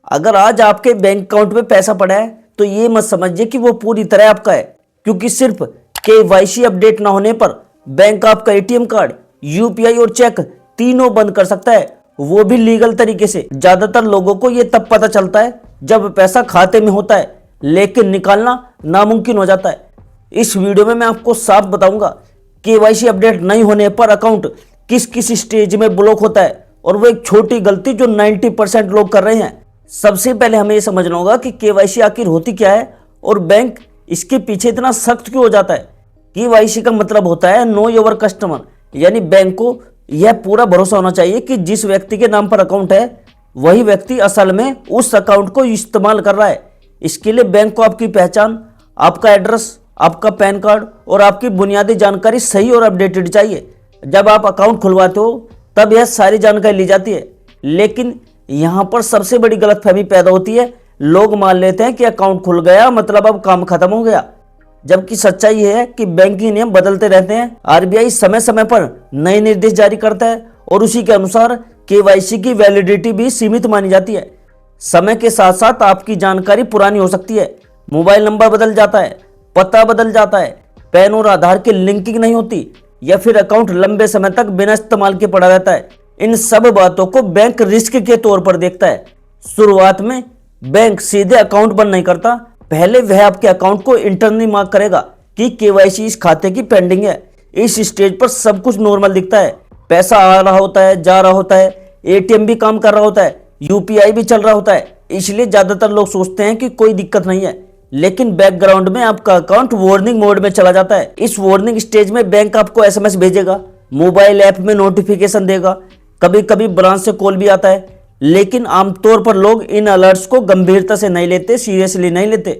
अगर आज आपके बैंक अकाउंट में पैसा पड़ा है तो ये मत समझिए कि वो पूरी तरह आपका है, क्योंकि सिर्फ केवाईसी अपडेट ना होने पर बैंक आपका एटीएम कार्ड, यूपीआई और चेक तीनों बंद कर सकता है, वो भी लीगल तरीके से। ज्यादातर लोगों को ये तब पता चलता है जब पैसा खाते में होता है, लेकिन निकालना नामुमकिन हो जाता है। इस वीडियो में मैं आपको साफ बताऊंगा केवाईसी अपडेट नहीं होने पर अकाउंट किस किस स्टेज में ब्लॉक होता है, और वो एक छोटी गलती जो 90% लोग कर रहे हैं। सबसे पहले हमें यह समझना होगा कि केवाईसी आखिर होती क्या है और बैंक इसके पीछे इतना सख्त क्यों हो जाता है। केवाईसी का मतलब होता है नो योर कस्टमर, यानी बैंक को यह पूरा भरोसा होना चाहिए कि जिस व्यक्ति के नाम पर अकाउंट है वही व्यक्ति असल में उस अकाउंट को इस्तेमाल कर रहा है। इसके लिए बैंक को आपकी पहचान, आपका एड्रेस, आपका पैन कार्ड और आपकी बुनियादी जानकारी सही और अपडेटेड चाहिए। जब आप अकाउंट खुलवाते हो तब यह सारी जानकारी ली जाती है, लेकिन यहाँ पर सबसे बड़ी गलतफहमी पैदा होती है। लोग मान लेते हैं कि अकाउंट खुल गया मतलब अब काम खत्म हो गया, जबकि सच्चाई है कि बैंकिंग नियम बदलते रहते हैं। आरबीआई समय समय पर नए निर्देश जारी करता है और उसी के अनुसार केवाईसी की वैलिडिटी भी सीमित मानी जाती है। समय के साथ साथ आपकी जानकारी पुरानी हो सकती है, मोबाइल नंबर बदल जाता है, पता बदल जाता है, पैन और आधार की लिंकिंग नहीं होती, या फिर अकाउंट लंबे समय तक बिना इस्तेमाल के पड़ा रहता है। इन सब बातों को बैंक रिस्क के तौर पर देखता है। शुरुआत में बैंक सीधे अकाउंट बंद नहीं करता, पहले वह आपके अकाउंट को इंटरनली मार्क करेगा कि केवाईसी इस खाते की पेंडिंग है। इस स्टेज पर सब कुछ नॉर्मल दिखता है, पैसा आ रहा होता है, जा रहा होता है, एटीएम भी काम कर रहा होता है, यूपीआई भी चल रहा होता है, इसलिए ज्यादातर लोग सोचते हैं कि कोई दिक्कत नहीं है। लेकिन बैकग्राउंड में आपका अकाउंट वार्निंग मोड में चला जाता है। इस वार्निंग स्टेज में बैंक आपको एसएमएस भेजेगा, मोबाइल ऐप में नोटिफिकेशन देगा, कभी कभी ब्रांच से कॉल भी आता है, लेकिन आमतौर पर लोग इन अलर्ट्स को गंभीरता से नहीं लेते, सीरियसली नहीं लेते।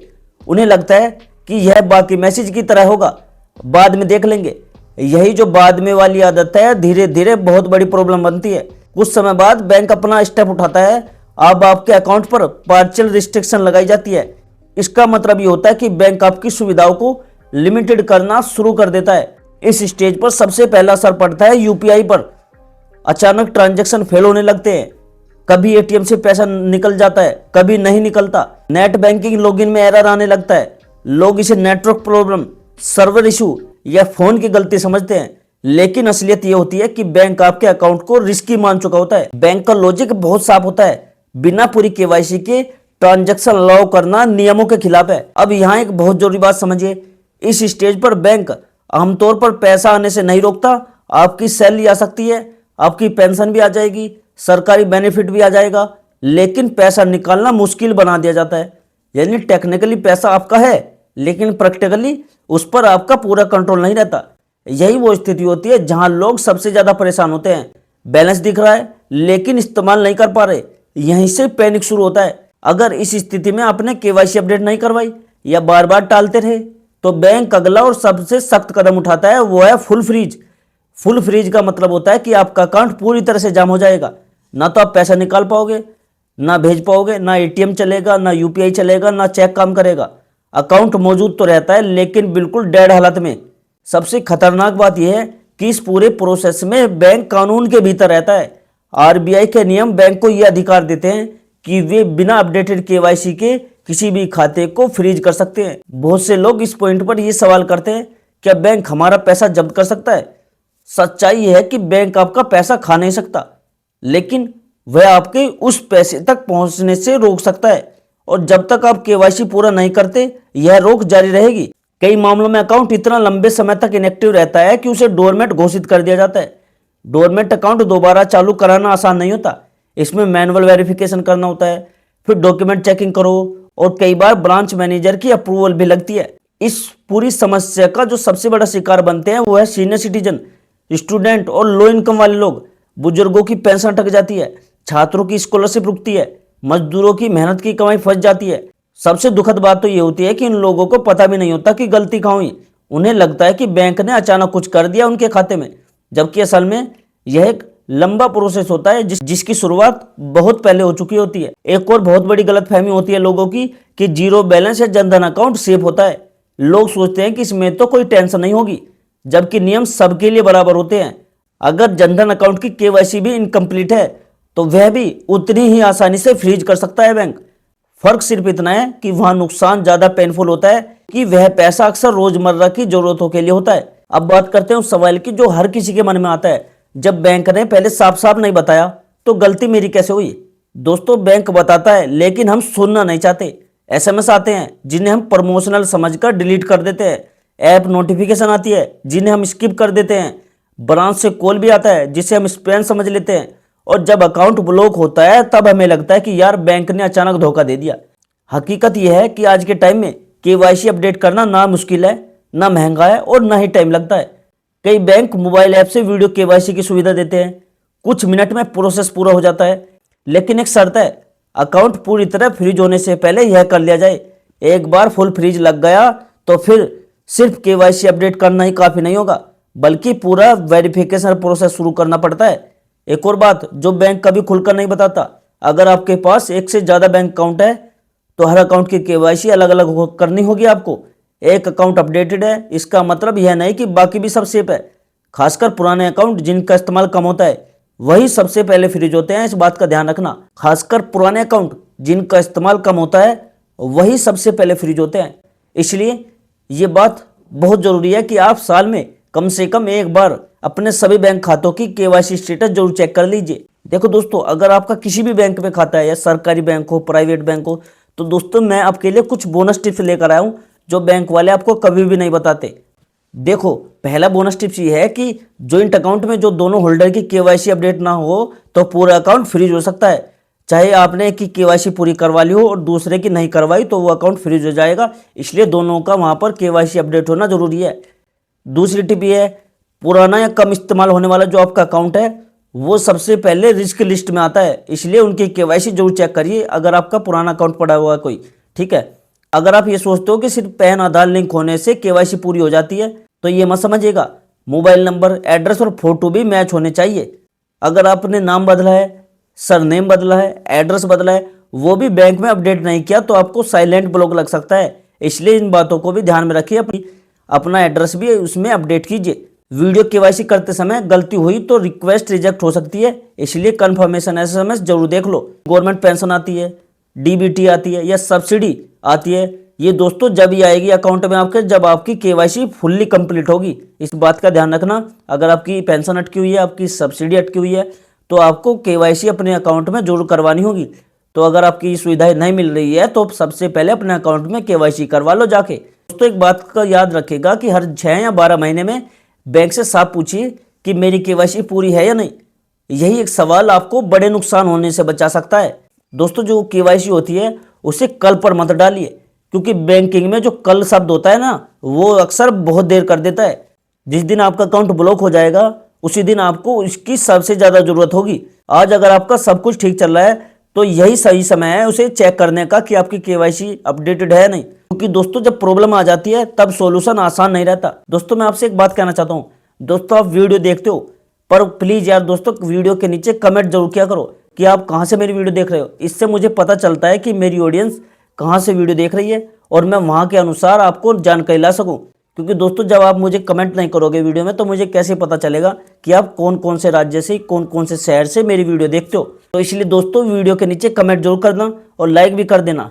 उन्हें लगता है कि यह बाकी मैसेज की तरह होगा, बाद में देख लेंगे। यही जो बाद में वाली आदत है धीरे धीरे बहुत बड़ी प्रॉब्लम बनती है। कुछ समय बाद बैंक अपना स्टेप उठाता है, अब आपके अकाउंट पर पार्शियल रिस्ट्रिक्शन लगाई जाती है। इसका मतलब ये होता है कि बैंक आपकी सुविधाओं को लिमिटेड करना शुरू कर देता है। इस स्टेज पर सबसे पहला असर पड़ता है यूपीआई पर। अचानक ट्रांजैक्शन फेल होने लगते हैं, कभी एटीएम से पैसा निकल जाता है, कभी नहीं निकलता, नेट बैंकिंग लॉगिन में एरर आने लगता है। लोग इसे नेटवर्क प्रॉब्लम, सर्वर इशू या फोन की गलती समझते हैं, लेकिन असलियत यह होती है कि बैंक आपके अकाउंट को रिस्की मान चुका होता है। बैंक का लॉजिक बहुत साफ होता है, बिना पूरी केवाईसी के ट्रांजैक्शन अलाउ करना नियमों के खिलाफ है। अब यहाँ एक बहुत जरूरी बात समझिए, इस स्टेज पर बैंक आमतौर पर पैसा आने से नहीं रोकता। आपकी सैलरी आ सकती है, आपकी पेंशन भी आ जाएगी, सरकारी बेनिफिट भी आ जाएगा, लेकिन पैसा निकालना मुश्किल बना दिया जाता है। यानी टेक्निकली पैसा आपका है, लेकिन प्रैक्टिकली उस पर आपका पूरा कंट्रोल नहीं रहता। यही वो स्थिति होती है जहां लोग सबसे ज्यादा परेशान होते हैं। बैलेंस दिख रहा है लेकिन इस्तेमाल नहीं कर पा रहे, यहीं से पैनिक शुरू होता है। अगर इस स्थिति में आपने केवाईसी अपडेट नहीं करवाई या बार बार टालते रहे तो बैंक अगला और सबसे सख्त कदम उठाता है, वो है फुल फ्रीज। फुल फ्रीज का मतलब होता है कि आपका अकाउंट पूरी तरह से जाम हो जाएगा। ना तो आप पैसा निकाल पाओगे, ना भेज पाओगे, ना एटीएम चलेगा, ना यूपीआई चलेगा, ना चेक काम करेगा। अकाउंट मौजूद तो रहता है लेकिन बिल्कुल डेड हालत में। सबसे खतरनाक बात यह है कि इस पूरे प्रोसेस में बैंक कानून के भीतर रहता है। आरबीआई के नियम बैंक को यह अधिकार देते हैं कि वे बिना अपडेटेड केवाईसी के किसी भी खाते को फ्रीज कर सकते हैं। बहुत से लोग इस पॉइंट पर यह सवाल करते हैं, क्या बैंक हमारा पैसा जब्त कर सकता है? सच्चाई है कि बैंक आपका पैसा खा नहीं सकता, लेकिन वह आपके उस पैसे तक पहुंचने से रोक सकता है, और जब तक आप केवाईसी पूरा नहीं करते यह रोक जारी रहेगी। कई मामलों में अकाउंट इतना लंबे समय तक इनएक्टिव रहता है कि उसे डोरमेट घोषित कर दिया जाता है। डोरमेट अकाउंट दोबारा चालू कराना आसान नहीं होता, इसमें मैनुअल वेरिफिकेशन करना होता है, फिर डॉक्यूमेंट चेकिंग करो, और कई बार ब्रांच मैनेजर की अप्रूवल भी लगती है। इस पूरी समस्या का जो सबसे बड़ा शिकार बनते हैं वो है सीनियर सिटीजन, स्टूडेंट और लो इनकम वाले लोग। बुजुर्गों की पेंशन अटक जाती है, छात्रों की स्कॉलरशिप रुकती है, मजदूरों की मेहनत की कमाई फंस जाती है। सबसे दुखद बात तो ये होती है कि इन लोगों को पता भी नहीं होता कि गलती कहाँ हुई। उन्हें लगता है कि बैंक ने अचानक कुछ कर दिया उनके खाते में, जबकि असल में यह एक लंबा प्रोसेस होता है जिसकी शुरुआत बहुत पहले हो चुकी होती है। एक और बहुत बड़ी गलतफहमी होती है लोगों की कि जीरो बैलेंस या जनधन अकाउंट सेफ होता है। लोग सोचते हैं कि इसमें तो कोई टेंशन नहीं होगी, जबकि नियम सबके लिए बराबर होते हैं। अगर जनधन अकाउंट की केवाईसी भी इनकम्प्लीट है तो वह भी उतनी ही आसानी से फ्रीज कर सकता है बैंक। फर्क सिर्फ इतना है कि वहां नुकसान ज्यादा पेनफुल होता है कि वह पैसा अक्सर रोजमर्रा की जरूरतों के लिए होता है। अब बात करते हैं उस सवाल की जो हर किसी के मन में आता है, जब बैंक ने पहले साफ साफ नहीं बताया तो गलती मेरी कैसे हुई। दोस्तों, बैंक बताता है लेकिन हम सुनना नहीं चाहते। एसएमएस आते हैं जिन्हें हम प्रमोशनल समझकर डिलीट कर देते हैं, ऐप नोटिफिकेशन आती है जिन्हें हम स्किप कर देते हैं, ब्रांच से कॉल भी आता है जिसे हम स्पैम समझ लेते हैं, और जब अकाउंट ब्लॉक होता है तब हमें लगता है कि यार बैंक ने अचानक धोखा दे दिया। हकीकत यह है कि आज के टाइम में केवाईसी अपडेट करना ना मुश्किल है, ना महंगा है और ना ही टाइम लगता है। कई बैंक मोबाइल ऐप से वीडियो केवाईसी की सुविधा देते हैं, कुछ मिनट में प्रोसेस पूरा हो जाता है, लेकिन एक शर्त है, अकाउंट पूरी तरह फ्रीज होने से पहले यह कर लिया जाए। एक बार फुल फ्रीज लग गया तो फिर सिर्फ केवाईसी अपडेट करना ही काफी नहीं होगा, बल्कि पूरा वेरिफिकेशन प्रोसेस शुरू करना पड़ता है। एक और बात जो बैंक कभी खुलकर नहीं बताता, अगर आपके पास एक से ज्यादा बैंक अकाउंट है तो हर अकाउंट की केवाईसी अलग अलग करनी होगी आपको। एक अकाउंट अपडेटेड है इसका मतलब यह नहीं कि बाकी भी सब सेफ है। खासकर पुराने अकाउंट जिनका इस्तेमाल कम होता है वही सबसे पहले फ्रीज होते हैं, इस बात का ध्यान रखना। खासकर पुराने अकाउंट जिनका इस्तेमाल कम होता है वही सबसे पहले फ्रीज होते हैं। इसलिए ये बात बहुत जरूरी है कि आप साल में कम से कम एक बार अपने सभी बैंक खातों की केवाईसी स्टेटस जरूर चेक कर लीजिए। देखो दोस्तों, अगर आपका किसी भी बैंक में खाता है या सरकारी बैंक हो, प्राइवेट बैंक हो, तो दोस्तों मैं आपके लिए कुछ बोनस टिप्स लेकर आया हूं जो बैंक वाले आपको कभी भी नहीं बताते। देखो, पहला बोनस टिप्स ये है कि जॉइंट अकाउंट में जो दोनों होल्डर की केवाईसी अपडेट ना हो तो पूरा अकाउंट फ्रीज हो सकता है। चाहे आपने एक की केवाईसी पूरी करवा ली हो और दूसरे की नहीं करवाई तो वो अकाउंट फ्रीज हो जाएगा, इसलिए दोनों का वहां पर केवाईसी अपडेट होना जरूरी है। दूसरी टिप ये है, पुराना या कम इस्तेमाल होने वाला जो आपका अकाउंट है वो सबसे पहले रिस्क लिस्ट में आता है, इसलिए उनकी केवाईसी जरूर चेक करिए अगर आपका पुराना अकाउंट पड़ा हुआ है कोई। ठीक है, अगर आप ये सोचते हो कि सिर्फ पैन आधार लिंक होने से केवाईसी पूरी हो जाती है तो ये मत समझिएगा, मोबाइल नंबर, एड्रेस और फोटो भी मैच होने चाहिए। अगर आपने नाम बदला है, सरनेम बदला है, एड्रेस बदला है, वो भी बैंक में अपडेट नहीं किया तो आपको साइलेंट ब्लॉक लग सकता है, इसलिए इन बातों को भी ध्यान में रखिए। अपना एड्रेस भी उसमें अपडेट कीजिए। वीडियो केवाईसी करते समय गलती हुई तो रिक्वेस्ट रिजेक्ट हो सकती है, इसलिए कंफर्मेशन एसएमएस जरूर देख लो। गवर्नमेंट पेंशन आती है, डीबीटी आती है या सब्सिडी आती है, ये दोस्तों जब ही आएगी अकाउंट में आपके जब आपकी केवाईसी फुल्ली कंप्लीट होगी। इस बात का ध्यान रखना, अगर आपकी पेंशन अटकी हुई है, आपकी सब्सिडी अटकी हुई है तो आपको केवाईसी अपने अकाउंट में जरूर करवानी होगी। तो अगर आपकी सुविधाएं नहीं मिल रही है तो सबसे पहले अपने अकाउंट में केवाईसी करवा लो जाके। दोस्तों, एक बात का याद रखिएगा कि हर 6 या 12 महीने में बैंक से साफ पूछिए कि मेरी केवाईसी पूरी है या नहीं। यही एक सवाल आपको बड़े नुकसान होने से बचा सकता है। दोस्तों, जो केवाईसी होती है उसे कल पर मत डालिए, क्योंकि बैंकिंग में जो कल शब्द होता है ना वो अक्सर बहुत देर कर देता है। जिस दिन आपका अकाउंट ब्लॉक हो जाएगा उसी दिन आपको इसकी सबसे ज्यादा जरूरत होगी। आज अगर आपका सब कुछ ठीक चल रहा है तो यही सही समय है उसे चेक करने का कि आपकी केवाईसी अपडेटेड है नहीं, क्योंकि दोस्तों जब प्रॉब्लम आ जाती है तब सॉल्यूशन आसान नहीं रहता। दोस्तों, मैं आपसे एक बात कहना चाहता हूँ, दोस्तों आप वीडियो देखते हो पर प्लीज यार दोस्तों वीडियो के नीचे कमेंट जरूर किया करो कि आप कहाँ से मेरी वीडियो देख रहे हो। इससे मुझे पता चलता है कि मेरी ऑडियंस कहाँ से वीडियो देख रही है और मैं वहाँ के अनुसार आपको जानकारी ला सकूँ। क्योंकि दोस्तों जब आप मुझे कमेंट नहीं करोगे वीडियो में तो मुझे कैसे पता चलेगा कि आप कौन कौन से राज्य से, कौन कौन से शहर से मेरी वीडियो देखते हो। तो इसलिए दोस्तों वीडियो के नीचे कमेंट जरूर करना और लाइक भी कर देना।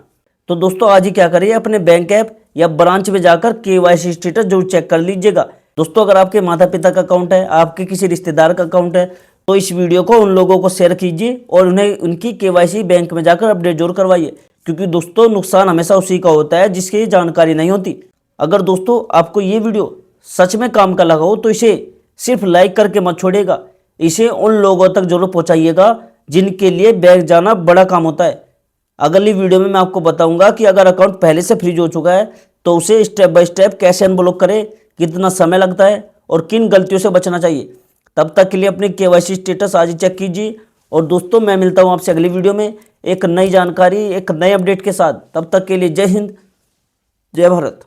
तो दोस्तों आज ही क्या करिए, अपने बैंक ऐप या ब्रांच में जाकर केवाईसी स्टेटस जरूर चेक कर लीजिएगा। दोस्तों, अगर आपके माता पिता का अकाउंट है, आपके किसी रिश्तेदार का अकाउंट है तो इस वीडियो को उन लोगों को शेयर कीजिए और उन्हें उनकी केवाईसी बैंक में जाकर अपडेट जरूर करवाइए, क्योंकि दोस्तों नुकसान हमेशा उसी का होता है जिसकी जानकारी नहीं होती। अगर दोस्तों आपको ये वीडियो सच में काम का लगा हो तो इसे सिर्फ लाइक करके मत छोड़िएगा, इसे उन लोगों तक जरूर पहुंचाइएगा जिनके लिए बैंक जाना बड़ा काम होता है। अगली वीडियो में मैं आपको बताऊंगा कि अगर अकाउंट पहले से फ्रीज हो चुका है तो उसे स्टेप बाय स्टेप कैसे अनब्लॉक करें, कितना समय लगता है और किन गलतियों से बचना चाहिए। तब तक के लिए अपनी केवाईसी स्टेटस आज ही चेक कीजिए। और दोस्तों मैं मिलता हूं आपसे अगली वीडियो में एक नई जानकारी, एक नए अपडेट के साथ। तब तक के लिए जय हिंद, जय भारत।